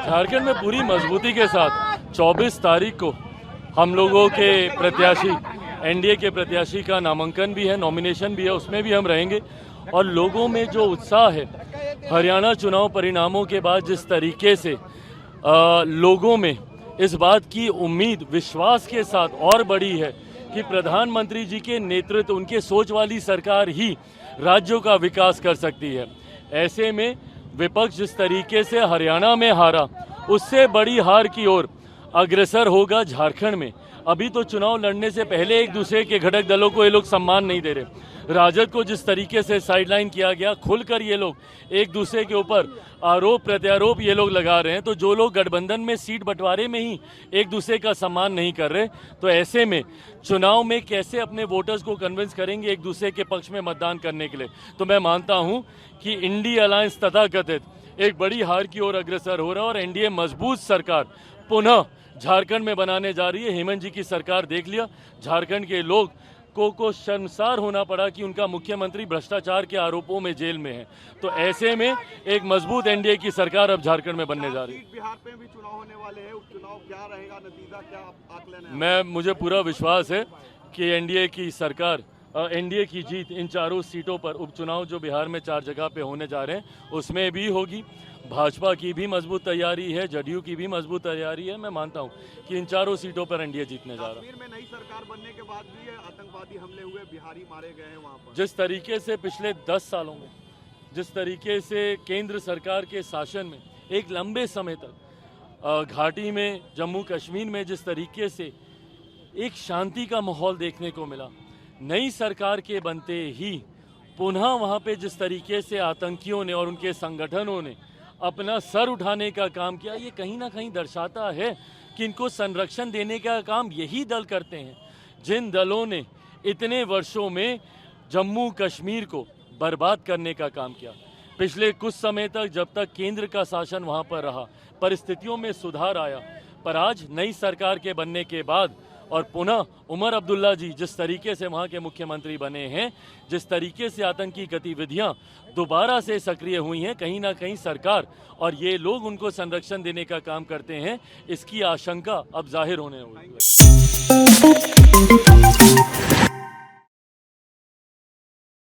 झारखंड में पूरी मजबूती के साथ 24 तारीख को हम लोगों के प्रत्याशी एनडीए के प्रत्याशी का नामांकन भी है, नॉमिनेशन भी है, उसमें भी हम रहेंगे। और लोगों में जो उत्साह है, हरियाणा चुनाव परिणामों के बाद जिस तरीके से लोगों में इस बात की उम्मीद विश्वास के साथ और बढ़ी है कि प्रधानमंत्री जी के नेतृत्व, उनके सोच वाली सरकार ही राज्यों का विकास कर सकती है। ऐसे में विपक्ष जिस तरीके से हरियाणा में हारा, उससे बड़ी हार की ओर अग्रसर होगा झारखंड में। अभी तो चुनाव लड़ने से पहले एक दूसरे के घटक दलों को ये लोग सम्मान नहीं दे रहे। राजद को जिस तरीके से साइडलाइन किया गया, खुलकर ये लोग एक दूसरे के ऊपर आरोप प्रत्यारोप ये लोग लगा रहे हैं। तो जो लोग गठबंधन में सीट बंटवारे में ही एक दूसरे का सम्मान नहीं कर रहे, तो ऐसे में चुनाव में कैसे अपने वोटर्स को कन्विंस करेंगे एक दूसरे के पक्ष में मतदान करने के लिए। तो मैं मानता हूं कि इंडी अलायंस तथाकथित एक बड़ी हार की ओर अग्रसर हो रहा है और एनडीए मजबूत सरकार पुनः झारखंड में बनाने जा रही है। हेमंत जी की सरकार देख लिया, झारखंड के लोग को शर्मसार होना पड़ा कि उनका मुख्यमंत्री भ्रष्टाचार के आरोपों में जेल में है। तो ऐसे में एक मजबूत एनडीए की सरकार अब झारखंड में बनने जा रही है। बिहार में भी चुनाव होने वाले हैं, उपचुनाव क्या रहेगा, नतीजा क्या आकलन है? मुझे पूरा विश्वास है कि एनडीए की सरकार, एनडीए की जीत इन चारों सीटों पर, उपचुनाव जो बिहार में 4 जगह पे होने जा रहे हैं उसमें भी होगी। भाजपा की भी मजबूत तैयारी है, जदयू की भी मजबूत तैयारी है। मैं मानता हूं कि इन चारों सीटों पर एनडीए जीतने जा रहा है। कश्मीर में नई सरकार बनने के बाद भी आतंकवादी हमले हुए, बिहारी मारे गए हैं वहां पर। जिस तरीके से पिछले 10 सालों में, जिस तरीके से केंद्र सरकार के शासन में एक लंबे समय तक घाटी में, जम्मू कश्मीर में जिस तरीके से एक शांति का माहौल देखने को मिला, नई सरकार के बनते ही पुनः वहां पे जिस तरीके से आतंकियों ने और उनके संगठनों ने अपना सर उठाने का काम किया, ये कहीं ना कहीं दर्शाता है कि इनको संरक्षण देने का काम यही दल करते हैं जिन दलों ने इतने वर्षों में जम्मू कश्मीर को बर्बाद करने का काम किया। पिछले कुछ समय तक, जब तक केंद्र का शासन वहां पर रहा, परिस्थितियों में सुधार आया, पर आज नई सरकार के बनने के बाद और पुनः उमर अब्दुल्ला जी जिस तरीके से वहां के मुख्यमंत्री बने हैं, जिस तरीके से आतंकी गतिविधियां दोबारा से सक्रिय हुई हैं, कहीं ना कहीं सरकार और ये लोग उनको संरक्षण देने का काम करते हैं, इसकी आशंका अब जाहिर होने हुई है।